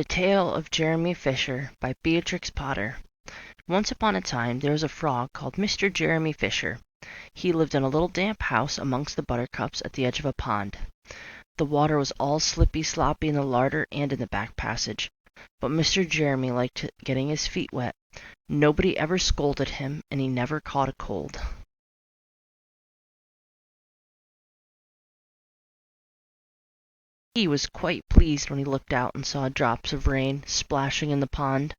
The Tale of Jeremy Fischer by Beatrix Potter. Once upon a time there was a frog called Mr. Jeremy Fischer. He lived in a little damp house amongst the buttercups at the edge of a pond. The water was all slippy-sloppy in the larder and in the back passage, but Mr. Jeremy liked getting his feet wet. Nobody ever scolded him, and he never caught a cold. He was quite pleased when he looked out and saw drops of rain splashing in the pond.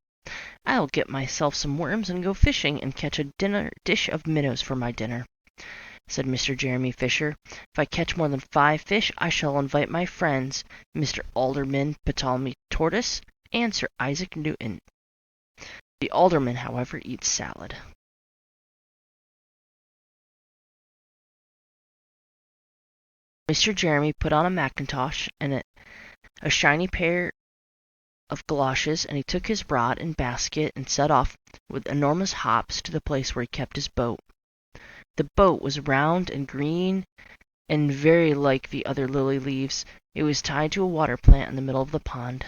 "I'll get myself some worms and go fishing and catch a dish of minnows for my dinner," said Mr. Jeremy Fisher. "If I catch more than 5 fish, I shall invite my friends, Mr. Alderman Ptolemy Tortoise and Sir Isaac Newton." The alderman, however, eats salad. Mr. Jeremy put on a mackintosh and a shiny pair of galoshes, and he took his rod and basket and set off with enormous hops to the place where he kept his boat. The boat was round and green and very like the other lily leaves. It was tied to a water plant in the middle of the pond.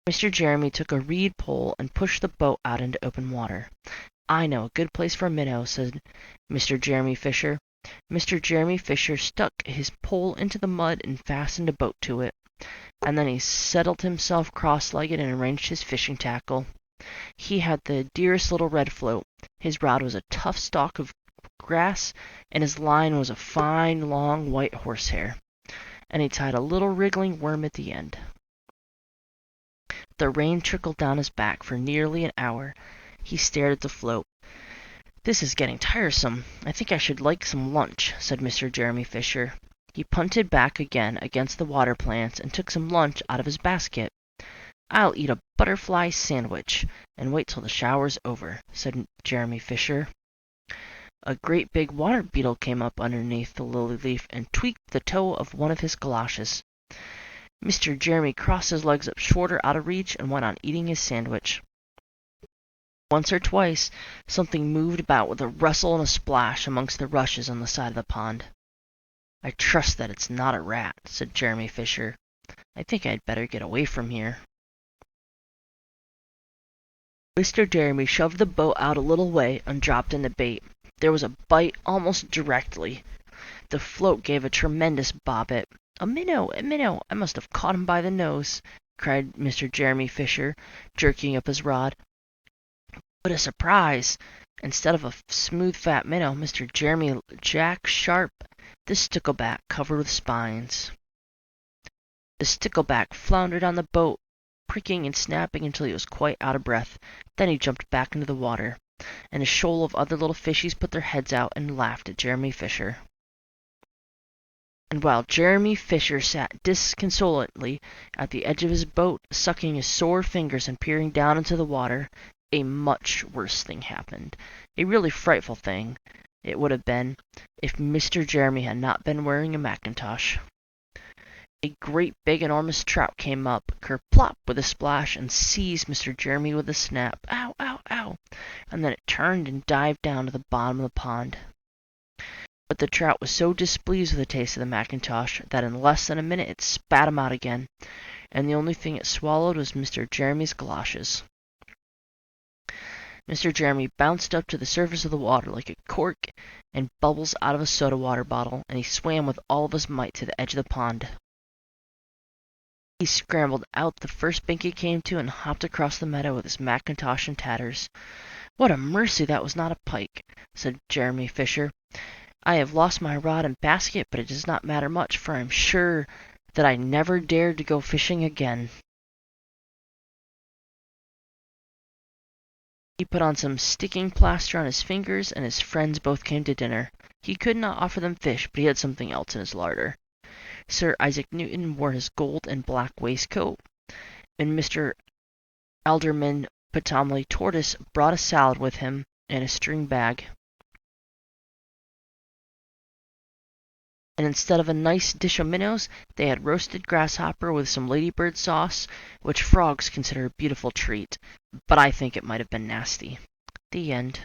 Mr. Jeremy took a reed pole and pushed the boat out into open water. "I know a good place for a minnow," said Mr. Jeremy Fisher. Mr. Jeremy Fisher stuck his pole into the mud and fastened a boat to it, and then he settled himself cross-legged and arranged his fishing tackle. He had the dearest little red float. His rod was a tough stalk of grass, and his line was a fine, long, white horsehair, and he tied a little wriggling worm at the end. The rain trickled down his back for nearly an hour. He stared at the float. "This is getting tiresome. I think I should like some lunch," said Mr. Jeremy Fisher. He punted back again against the water plants and took some lunch out of his basket. "I'll eat a butterfly sandwich and wait till the shower's over," said Jeremy Fisher. A great big water beetle came up underneath the lily leaf and tweaked the toe of one of his galoshes. Mr. Jeremy crossed his legs up shorter out of reach and went on eating his sandwich. Once or twice something moved about with a rustle and a splash amongst the rushes on the side of the pond. "I trust that it's not a rat," said Jeremy Fisher. "I think I'd better get away from here." Mr. Jeremy shoved the boat out a little way and dropped in the bait. There was a bite almost directly. The float gave a tremendous bobbit. "A minnow! A minnow! I must have caught him by the nose," cried Mr. Jeremy Fisher, jerking up his rod. What a surprise! Instead of a smooth fat minnow, Mr. Jeremy Jack Sharp, the stickleback covered with spines. The stickleback floundered on the boat, pricking and snapping until he was quite out of breath. Then he jumped back into the water, and a shoal of other little fishies put their heads out and laughed at Jeremy Fisher. And while Jeremy Fisher sat disconsolately at the edge of his boat, sucking his sore fingers and peering down into the water, a much worse thing happened. A really frightful thing it would have been if Mr. Jeremy had not been wearing a mackintosh. A great big enormous trout came up, kerplop with a splash, and seized Mr. Jeremy with a snap. "Ow, ow, ow!" And then it turned and dived down to the bottom of the pond. But the trout was so displeased with the taste of the mackintosh that in less than a minute it spat him out again, and the only thing it swallowed was Mr. Jeremy's galoshes. Mr. Jeremy bounced up to the surface of the water like a cork and bubbles out of a soda water bottle, and he swam with all of his might to the edge of the pond. He scrambled out the first bank he came to and hopped across the meadow with his mackintosh in tatters. "What a mercy that was not a pike," said Jeremy Fisher. "I have lost my rod and basket, but it does not matter much, for I am sure that I never dared to go fishing again." He put on some sticking plaster on his fingers, and his friends both came to dinner. He could not offer them fish, but he had something else in his larder. Sir Isaac Newton wore his gold and black waistcoat, and Mr. Alderman Ptolemy Tortoise brought a salad with him in a string bag. And instead of a nice dish of minnows, they had roasted grasshopper with some ladybird sauce, which frogs consider a beautiful treat, but I think it might have been nasty. The end.